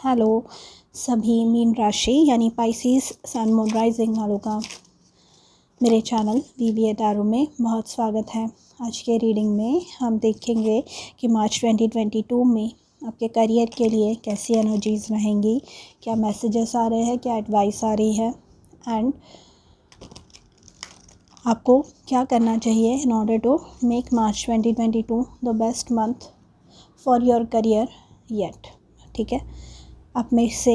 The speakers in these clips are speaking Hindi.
हेलो सभी मीन राशि यानी पाइसेस सन मून राइजिंग वालों का मेरे चैनल VBA टैरो में बहुत स्वागत है। आज के रीडिंग में हम देखेंगे कि मार्च 2022 में आपके करियर के लिए कैसी एनर्जीज़ रहेंगी, क्या मैसेजेस आ रहे हैं, क्या एडवाइस आ रही है एंड आपको क्या करना चाहिए in order to make March 2022 the best month for your career yet. ठीक है, आप में से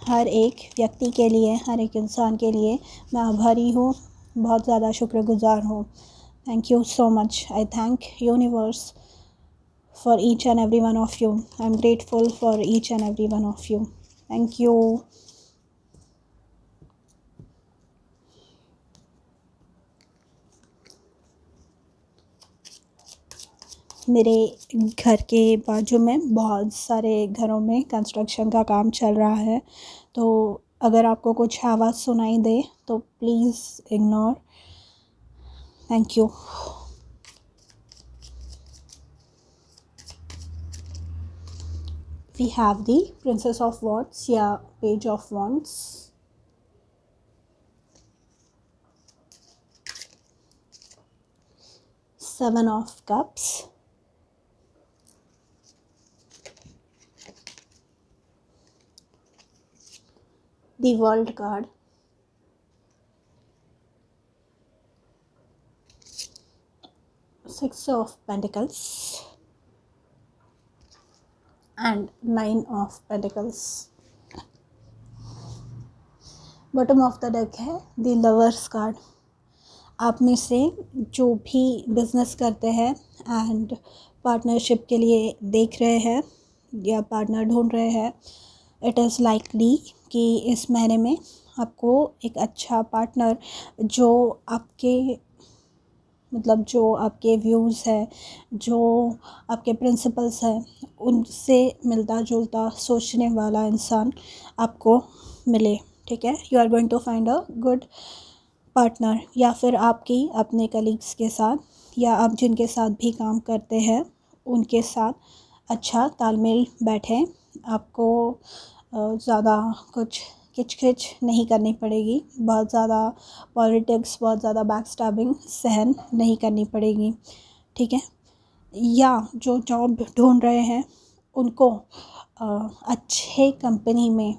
हर एक व्यक्ति के लिए, हर एक इंसान के लिए मैं आभारी हूँ, बहुत ज़्यादा शुक्रगुजार हूँ। Thank you so much. I thank universe for each and every one of you. I am grateful for each and every one of you. Thank you. मेरे घर के बाजू में बहुत सारे घरों में कंस्ट्रक्शन का काम चल रहा है, तो अगर आपको कुछ आवाज़ सुनाई दे तो please ignore. Thank you. We have the Princess of Wands या Page of Wands, Seven of Cups, the World card, Six of Pentacles and Nine of Pentacles. Bottom of the deck है द लवर्स कार्ड। आप में से जो भी बिजनेस करते हैं एंड पार्टनरशिप के लिए देख रहे हैं या पार्टनर ढूंढ रहे हैं, इट इज़ लाइकली कि इस महीने में आपको एक अच्छा पार्टनर जो आपके जो आपके व्यूज़ है, जो आपके प्रिंसिपल्स हैं, उनसे मिलता जुलता सोचने वाला इंसान आपको मिले। ठीक है, you are going to find a good partner, या फिर आपकी अपने कलीग्स के साथ या आप जिनके साथ भी काम करते हैं उनके साथ अच्छा तालमेल बैठे। आपको ज़्यादा कुछ किचकिच नहीं करनी पड़ेगी, बहुत ज़्यादा पॉलिटिक्स, बहुत ज़्यादा बैकस्टैबिंग सहन नहीं करनी पड़ेगी। ठीक है, या जो जॉब ढूंढ रहे हैं उनको अच्छे कंपनी में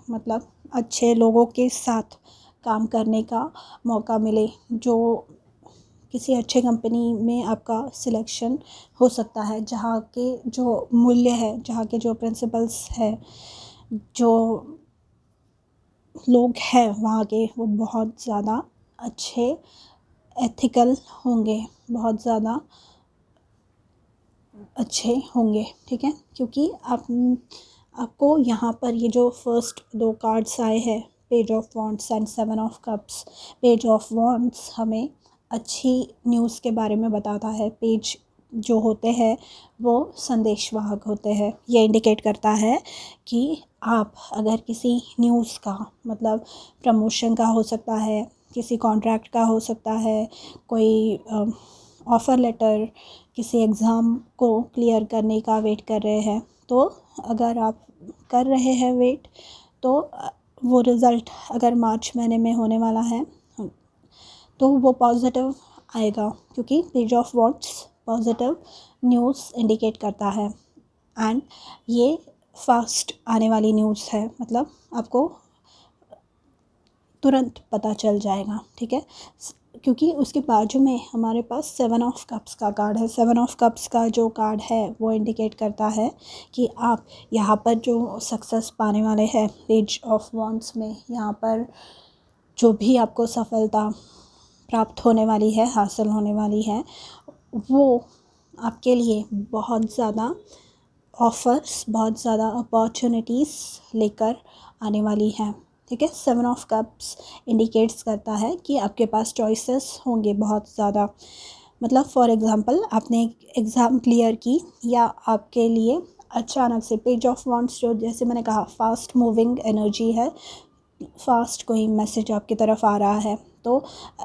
अच्छे लोगों के साथ काम करने का मौका मिले, जो किसी अच्छे कंपनी में आपका सिलेक्शन हो सकता है, जहाँ के जो मूल्य है, जहाँ के जो प्रिंसिपल्स है, जो लोग हैं वहाँ के, वो बहुत ज़्यादा अच्छे एथिकल होंगे, बहुत ज़्यादा अच्छे होंगे। ठीक है, क्योंकि आपको यहाँ पर ये जो फर्स्ट दो कार्ड्स आए हैं, page of wands and seven of cups. Page of wands हमें अच्छी न्यूज़ के बारे में बताता है। पेज जो होते हैं वो संदेशवाहक होते हैं। ये इंडिकेट करता है कि आप अगर किसी न्यूज़ का प्रमोशन का हो सकता है, किसी कॉन्ट्रैक्ट का हो सकता है, कोई ऑफ़र लेटर, किसी एग्ज़ाम को क्लियर करने का वेट कर रहे हैं, तो अगर आप कर रहे हैं वेट, तो वो रिज़ल्ट अगर मार्च महीने में होने वाला है तो वो पॉजिटिव आएगा, क्योंकि page of wands positive news indicate करता है एंड ये फास्ट आने वाली न्यूज़ है, आपको तुरंत पता चल जाएगा। ठीक है, क्योंकि उसके बाजू में हमारे पास सेवन ऑफ कप्स का कार्ड है। सेवन ऑफ कप्स का जो कार्ड है वो इंडिकेट करता है कि आप यहाँ पर जो सक्सेस पाने वाले हैं पेज ऑफ वॉन्ड्स में, यहाँ पर जो भी आपको सफलता प्राप्त होने वाली है, हासिल होने वाली है, वो आपके लिए बहुत ज़्यादा ऑफ़र्स, बहुत ज़्यादा अपॉर्चुनिटीज़ लेकर आने वाली हैं। ठीक है, सेवन ऑफ कप्स इंडिकेट्स करता है कि आपके पास चॉइसेस होंगे बहुत ज़्यादा। फॉर एग्ज़ाम्पल, आपने एक एग्ज़ाम क्लियर की, या आपके लिए अचानक से पेज ऑफ वॉन्ड्स, जो जैसे मैंने कहा फास्ट मूविंग एनर्जी है, फास्ट कोई मैसेज आपकी तरफ आ रहा है। तो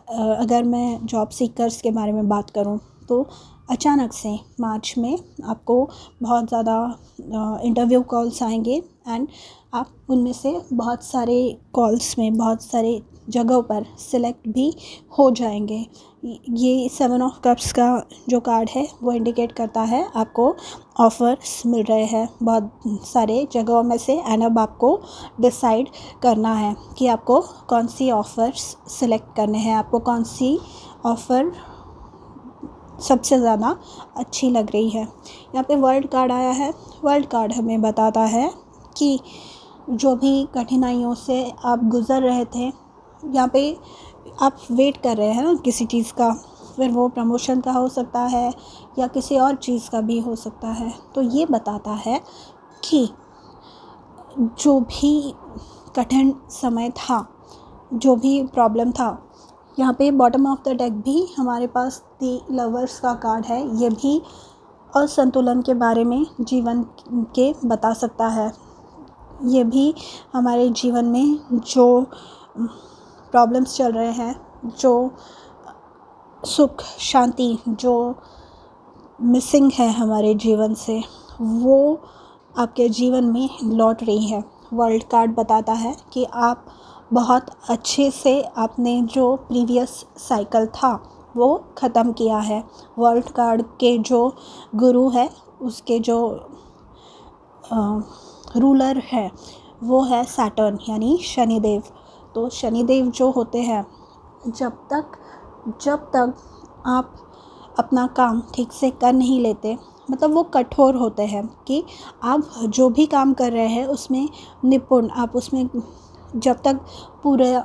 अगर मैं जॉब सीकर्स के बारे में बात करूं, तो अचानक से मार्च में आपको बहुत ज़्यादा इंटरव्यू कॉल्स आएंगे एंड आप उनमें से बहुत सारे कॉल्स में, बहुत सारे जगहों पर सिलेक्ट भी हो जाएंगे। ये 7 ऑफ कप्स का जो कार्ड है वो इंडिकेट करता है आपको ऑफ़र्स मिल रहे हैं बहुत सारे जगहों में से, एंड अब आपको डिसाइड करना है कि आपको कौन सी ऑफ़र्स सिलेक्ट करने हैं, आपको कौन सी ऑफ़र सबसे ज़्यादा अच्छी लग रही है। यहाँ पे वर्ल्ड कार्ड आया है। वर्ल्ड कार्ड हमें बताता है कि जो भी कठिनाइयों से आप गुज़र रहे थे, यहाँ पे आप वेट कर रहे हैं ना किसी चीज़ का, फिर वो प्रमोशन का हो सकता है या किसी और चीज़ का भी हो सकता है। तो ये बताता है कि जो भी कठिन समय था, जो भी प्रॉब्लम था, यहाँ पे बॉटम ऑफ द डेक भी हमारे पास दी लवर्स का कार्ड है। ये भी असंतुलन के बारे में जीवन के बता सकता है। ये भी हमारे जीवन में जो प्रॉब्लम्स चल रहे हैं, जो सुख शांति जो मिसिंग है हमारे जीवन से, वो आपके जीवन में लौट रही है। वर्ल्ड कार्ड बताता है कि आप बहुत अच्छे से आपने जो प्रीवियस साइकिल था वो ख़त्म किया है। वर्ल्ड कार्ड के जो गुरु है, उसके जो रूलर है वो है सैटर्न यानी शनिदेव। तो शनिदेव जो होते हैं, जब तक आप अपना काम ठीक से कर नहीं लेते, मतलब वो कठोर होते हैं कि आप जो भी काम कर रहे हैं उसमें निपुण, आप उसमें जब तक पूरे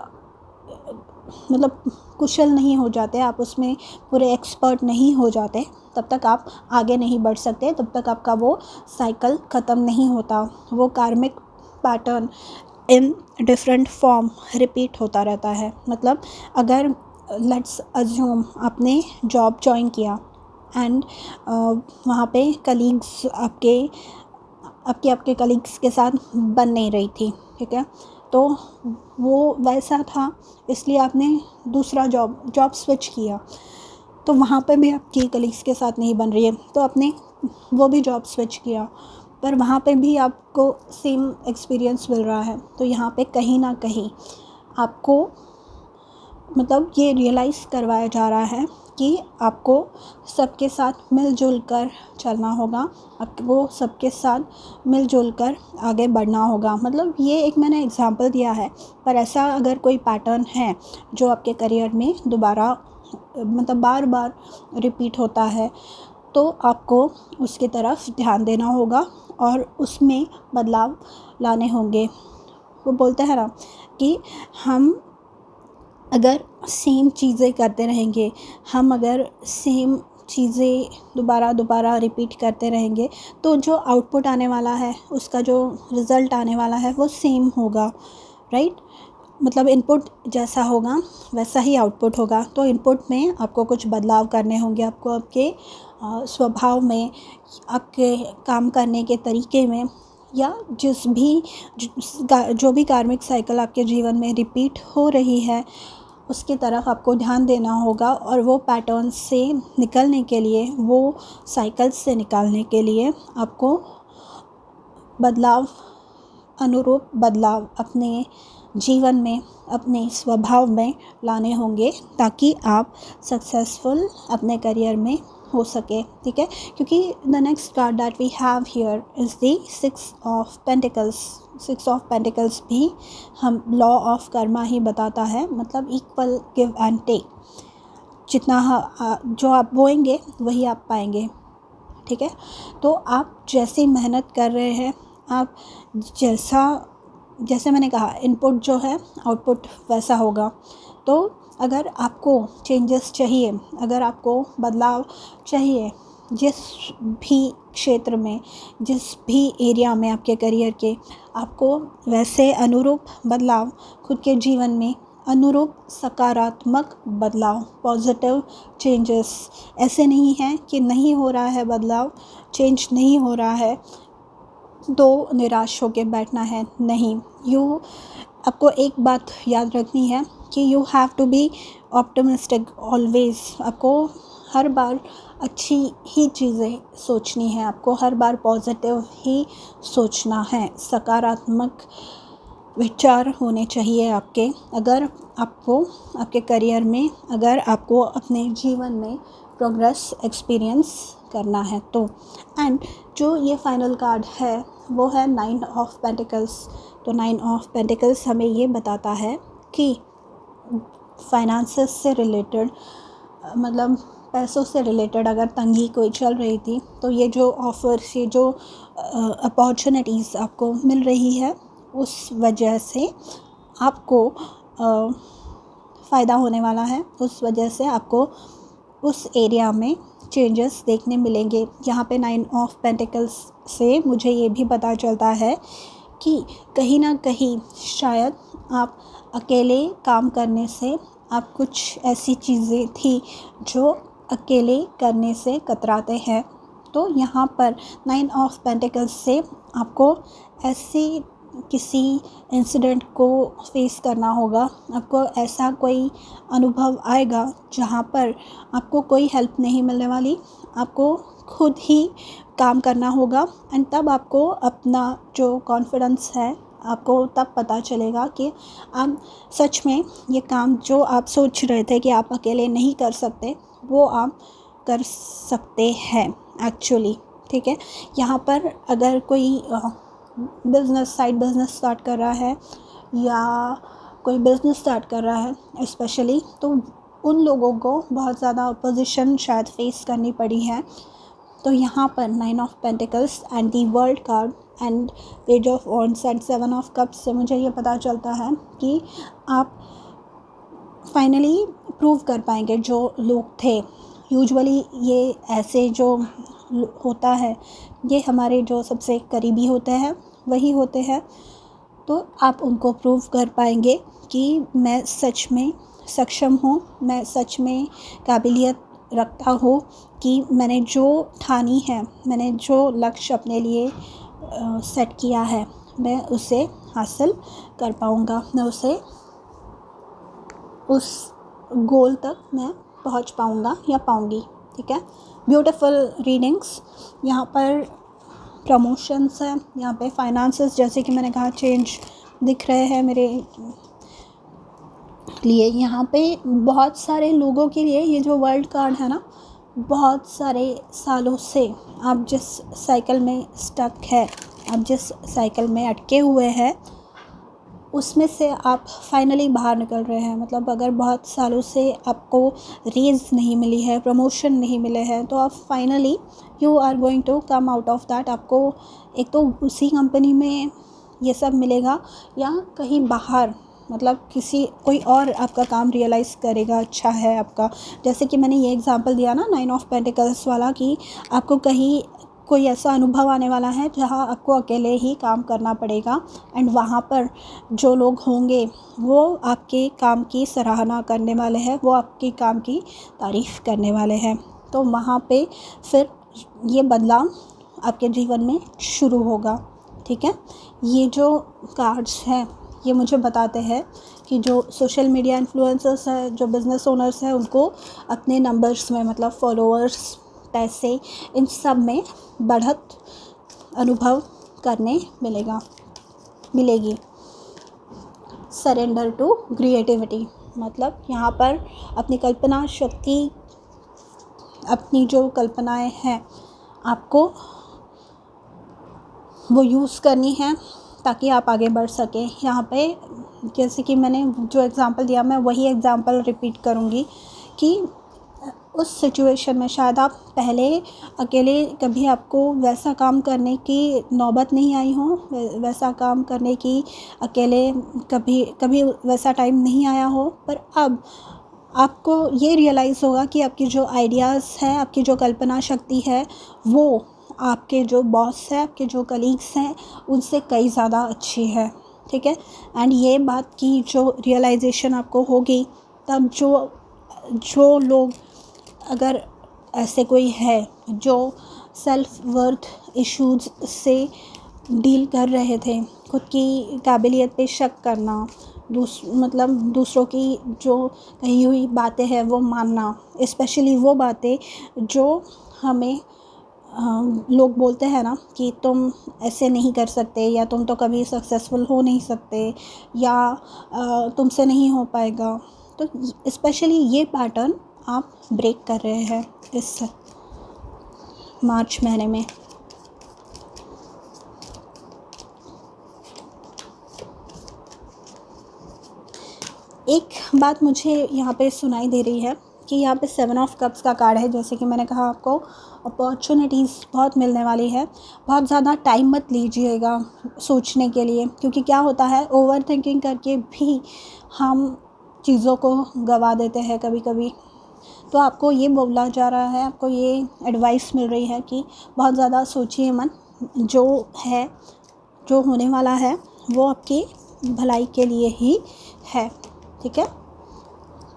मतलब कुशल नहीं हो जाते, आप उसमें पूरे एक्सपर्ट नहीं हो जाते, तब तक आप आगे नहीं बढ़ सकते, तब तक आपका वो साइकिल ख़त्म नहीं होता। वो कार्मिक pattern in different form repeat होता रहता है। मतलब अगर लेट्स अज्यूम आपने जॉब ज्वाइन किया एंड वहाँ पे कलीग्स आपके कलीग्स के साथ बन नहीं रही थी, ठीक है, तो वो वैसा था इसलिए आपने दूसरा जॉब स्विच किया, तो वहाँ पे भी आपकी कलीग्स के साथ नहीं बन रही है, तो आपने वो भी जॉब स्विच किया, पर वहाँ पे भी आपको सेम एक्सपीरियंस मिल रहा है। तो यहाँ पे कहीं ना कहीं आपको मतलब ये रियलाइज़ करवाया जा रहा है कि आपको सबके साथ मिलजुल कर चलना होगा, आपको सबके साथ मिलजुल कर आगे बढ़ना होगा। मतलब ये एक मैंने एग्जांपल दिया है, पर ऐसा अगर कोई पैटर्न है जो आपके करियर में दोबारा मतलब बार बार रिपीट होता है, तो आपको उसकी तरफ ध्यान देना होगा और उसमें बदलाव लाने होंगे। वो बोलते हैं ना कि हम अगर सेम चीज़ें करते रहेंगे, हम अगर सेम चीज़ें दोबारा रिपीट करते रहेंगे, तो जो आउटपुट आने वाला है, उसका जो रिज़ल्ट आने वाला है वो सेम होगा, राइट। मतलब इनपुट जैसा होगा वैसा ही आउटपुट होगा। तो इनपुट में आपको कुछ बदलाव करने होंगे, आपको आपके स्वभाव में, आपके काम करने के तरीके में, या जो भी कार्मिक साइकिल आपके जीवन में रिपीट हो रही है उसकी तरफ आपको ध्यान देना होगा। और वो पैटर्न से निकलने के लिए, वो साइकिल से निकालने के लिए आपको अनुरूप बदलाव अपने जीवन में, अपने स्वभाव में लाने होंगे, ताकि आप सक्सेसफुल अपने करियर में हो सके, ठीक है। क्योंकि the next card that we have here is the 6 of pentacles. 6 of pentacles भी हम लॉ ऑफ कर्मा ही बताता है, मतलब इक्वल गिव एंड टेक। जितना जो आप बोएंगे वही आप पाएंगे, ठीक है। तो आप जैसी मेहनत कर रहे हैं, आप जैसे मैंने कहा, इनपुट जो है आउटपुट वैसा होगा। तो अगर आपको चेंजेस चाहिए, अगर आपको बदलाव चाहिए, जिस भी क्षेत्र में, जिस भी एरिया में आपके करियर के, आपको वैसे अनुरूप बदलाव खुद के जीवन में, अनुरूप सकारात्मक बदलाव, पॉजिटिव चेंजेस, ऐसे नहीं है कि नहीं हो रहा है बदलाव, चेंज नहीं हो रहा है तो निराश होकर बैठना है, नहीं। आपको एक बात याद रखनी है कि you have to be optimistic always. आपको हर बार अच्छी ही चीज़ें सोचनी है, आपको हर बार पॉजिटिव ही सोचना है, सकारात्मक विचार होने चाहिए आपके, अगर आपको आपके करियर में, अगर आपको अपने जीवन में प्रोग्रेस एक्सपीरियंस करना है तो। एंड जो ये फाइनल कार्ड है वो है 9 ऑफ पेंटिकल्स। तो 9 ऑफ पेंटिकल्स हमें ये बताता है कि फाइनेंसेस से रिलेटेड, मतलब पैसों से रिलेटेड अगर तंगी कोई चल रही थी तो ये जो ऑफ़र्स, ये जो अपॉर्चुनिटीज़ आपको मिल रही है उस वजह से आपको फ़ायदा होने वाला है, उस वजह से आपको उस एरिया में चेंजेस देखने मिलेंगे। यहाँ पे 9 ऑफ पेंटिकल्स से मुझे ये भी पता चलता है कि कहीं ना कहीं शायद आप अकेले काम करने से, आप कुछ ऐसी चीज़ें थी जो अकेले करने से कतराते हैं। तो यहाँ पर 9 ऑफ पेंटिकल्स से आपको ऐसी किसी इंसिडेंट को फेस करना होगा, आपको ऐसा कोई अनुभव आएगा जहाँ पर आपको कोई हेल्प नहीं मिलने वाली, आपको खुद ही काम करना होगा। एंड तब आपको अपना जो कॉन्फिडेंस है, आपको तब पता चलेगा कि आप सच में ये काम जो आप सोच रहे थे कि आप अकेले नहीं कर सकते, वो आप कर सकते हैं एक्चुअली। ठीक है, यहाँ पर अगर कोई साइड बिज़नेस स्टार्ट कर रहा है या कोई बिज़नेस स्टार्ट कर रहा है स्पेशली, तो उन लोगों को बहुत ज़्यादा अपोजिशन शायद फेस करनी पड़ी है। तो यहाँ पर 9 of pentacles and the world card and page of wands and 7 of cups से मुझे ये पता चलता है कि आप फाइनली प्रूव कर पाएंगे। जो लोग थे, यूजुअली ये ऐसे जो होता है, ये हमारे जो सबसे करीबी होते हैं वही होते हैं, तो आप उनको प्रूव कर पाएंगे कि मैं सच में सक्षम हूँ, मैं सच में काबिलियत रखता हूँ कि मैंने जो ठानी है, मैंने जो लक्ष्य अपने लिए सेट किया है, मैं उसे हासिल कर पाऊँगा, मैं उसे उस गोल तक मैं पहुँच पाऊँगा या पाऊँगी। ठीक है, ब्यूटीफुल रीडिंग्स। यहाँ पर प्रमोशंस है, यहाँ पे फाइनेंसेस, जैसे कि मैंने कहा, चेंज दिख रहे हैं मेरे लिए। यहाँ पे बहुत सारे लोगों के लिए ये जो वर्ल्ड कार्ड है ना, बहुत सारे सालों से आप जिस साइकिल में स्टक है, आप जिस साइकिल में अटके हुए हैं, उसमें से आप फाइनली बाहर निकल रहे हैं। मतलब अगर बहुत सालों से आपको रेज़ नहीं मिली है, प्रमोशन नहीं मिले हैं, तो आप finally you are going to come out of that. आपको एक तो उसी कंपनी में ये सब मिलेगा या कहीं बाहर, मतलब कोई और आपका काम रियलाइज़ करेगा, अच्छा है आपका। जैसे कि मैंने ये एग्जांपल दिया ना 9 ऑफ पेंटिकल्स वाला, कि आपको कहीं कोई ऐसा अनुभव आने वाला है जहाँ आपको अकेले ही काम करना पड़ेगा, एंड वहाँ पर जो लोग होंगे वो आपके काम की सराहना करने वाले हैं, वो आपके काम की तारीफ़ करने वाले हैं। तो वहाँ पे फिर ये बदलाव आपके जीवन में शुरू होगा। ठीक है, ये जो कार्ड्स हैं ये मुझे बताते हैं कि जो सोशल मीडिया इन्फ्लुएंसर्स हैं, जो बिज़नेस ओनर्स हैं, उनको अपने नंबर्स में, मतलब फॉलोअर्स, पैसे, इन सब में बढ़त अनुभव करने मिलेगी। सरेंडर टू क्रिएटिविटी, मतलब यहाँ पर अपनी कल्पना शक्ति, अपनी जो कल्पनाएं हैं, आपको वो यूज़ करनी है ताकि आप आगे बढ़ सकें। यहाँ पे जैसे कि मैंने जो एग्ज़ाम्पल दिया, मैं वही एग्ज़ाम्पल रिपीट करूँगी कि उस सिचुएशन में शायद आप पहले अकेले कभी आपको वैसा काम करने की नौबत नहीं आई हो, वैसा काम करने की अकेले कभी वैसा टाइम नहीं आया हो, पर अब आपको ये रियलाइज़ होगा कि आपकी जो आइडियाज़ हैं, आपकी जो कल्पना शक्ति है, वो आपके जो बॉस है, आपके जो कलीग्स हैं, उनसे कई ज़्यादा अच्छी है। ठीक है, एंड ये बात की जो रियलाइजेशन आपको होगी, तब जो लोग, अगर ऐसे कोई है जो सेल्फ वर्थ इश्यूज़ से डील कर रहे थे, खुद की काबिलियत पे शक करना, मतलब दूसरों की जो कही हुई बातें हैं वो मानना, स्पेशली वो बातें जो हमें लोग बोलते हैं ना कि तुम ऐसे नहीं कर सकते, या तुम तो कभी सक्सेसफुल हो नहीं सकते, या तुमसे नहीं हो पाएगा। तो स्पेशली ये पैटर्न आप ब्रेक कर रहे हैं इस मार्च महीने में। एक बात मुझे यहाँ पे सुनाई दे रही है कि यहाँ पे 7 ऑफ कप्स का कार्ड है। जैसे कि मैंने कहा आपको अपॉर्चुनिटीज़ बहुत मिलने वाली है। बहुत ज़्यादा टाइम मत लीजिएगा सोचने के लिए, क्योंकि क्या होता है ओवर थिंकिंग करके भी हम चीज़ों को गवा देते हैं कभी कभी। तो आपको ये बोला जा रहा है, आपको ये एडवाइस मिल रही है कि बहुत ज़्यादा सोचिए मत। जो होने वाला है वो आपकी भलाई के लिए ही है, ठीक है।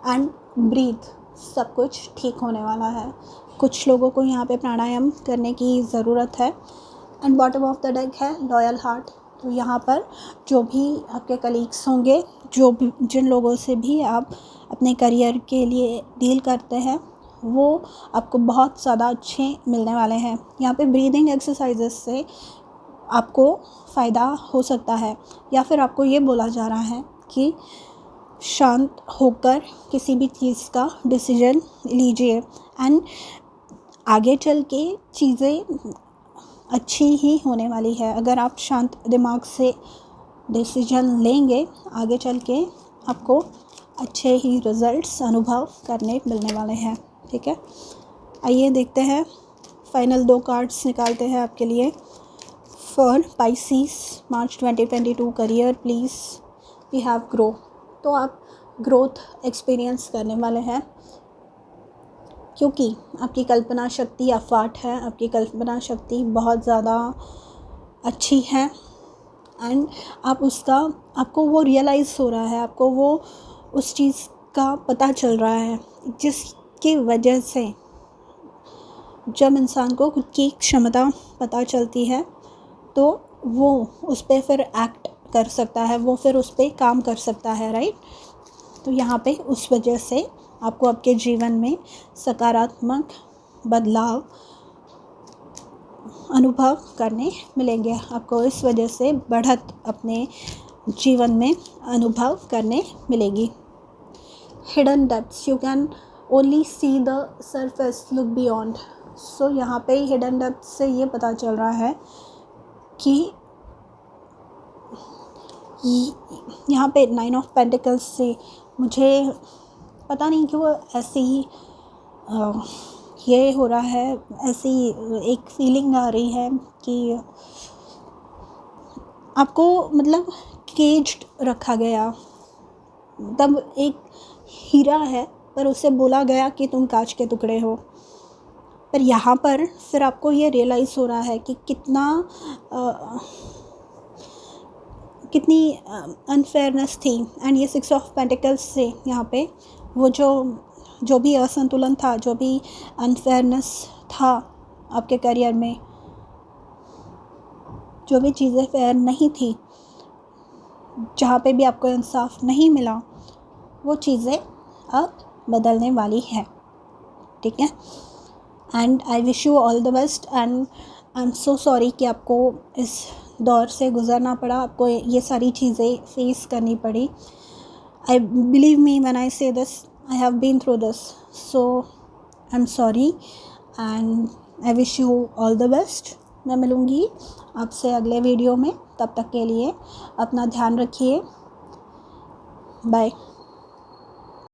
एंड ब्रीथ, सब कुछ ठीक होने वाला है। कुछ लोगों को यहाँ पे प्राणायाम करने की ज़रूरत है। And bottom of the deck है लॉयल हार्ट। तो यहाँ पर जो भी आपके कलीग्स होंगे, जिन लोगों से भी आप अपने करियर के लिए डील करते हैं, वो आपको बहुत ज़्यादा अच्छे मिलने वाले हैं। यहाँ पे ब्रीदिंग एक्सरसाइजेस से आपको फ़ायदा हो सकता है, या फिर आपको ये बोला जा रहा है कि शांत होकर किसी भी चीज़ का डिसीजन लीजिए। एंड आगे चल के चीज़ें अच्छी ही होने वाली है। अगर आप शांत दिमाग से डिसीजन लेंगे, आगे चल के आपको अच्छे ही रिज़ल्ट्स अनुभव करने मिलने वाले हैं, ठीक है। आइए देखते हैं, फाइनल 2 कार्ड्स निकालते हैं आपके लिए। For Pisces March 2022 career please we have grow. तो आप ग्रोथ एक्सपीरियंस करने वाले हैं, क्योंकि आपकी कल्पना शक्ति अफाट है, आपकी कल्पना शक्ति बहुत ज़्यादा अच्छी है। एंड आपको वो रियलाइज़ हो रहा है, आपको वो उस चीज़ का पता चल रहा है जिसकी वजह से जब इंसान को खुद की क्षमता पता चलती है तो वो उस पर फिर एक्ट कर सकता है, वो फिर उस पर काम कर सकता है, राइट। तो यहाँ पे उस वजह से आपको आपके जीवन में सकारात्मक बदलाव अनुभव करने मिलेंगे। आपको इस वजह से बढ़त अपने जीवन में अनुभव करने मिलेगी। Hidden depths, you can only see the surface, look beyond. So यहाँ पे हिडन डेप्थ्स से ये पता चल रहा है कि यहाँ पे 9 ऑफ पेंटिकल्स से मुझे पता नहीं क्यों ऐसे ही ये हो रहा है, ऐसी एक फीलिंग आ रही है कि आपको मतलब केज्ड रखा गया। तब एक हीरा है पर उसे बोला गया कि तुम कांच के टुकड़े हो। पर यहाँ पर फिर आपको ये रियलाइज़ हो रहा है कि कितनी अनफेयरनेस थी। एंड ये 6 ऑफ पेंटिकल्स से यहाँ पे वो जो भी असंतुलन था, जो भी अनफेयरनेस था आपके करियर में, जो भी चीज़ें फेयर नहीं थी, जहाँ पे भी आपको इंसाफ नहीं मिला, वो चीज़ें अब बदलने वाली है, ठीक है। And I wish you all the best. And I am so sorry कि आपको इस दौर से गुज़रना पड़ा, आपको ये सारी चीज़ें फेस करनी पड़ी। I believe me when I say this, I have been through this, so I am sorry and I wish you all the best. मैं मिलूँगी आपसे अगले वीडियो में, तब तक के लिए अपना ध्यान रखिए, बाय।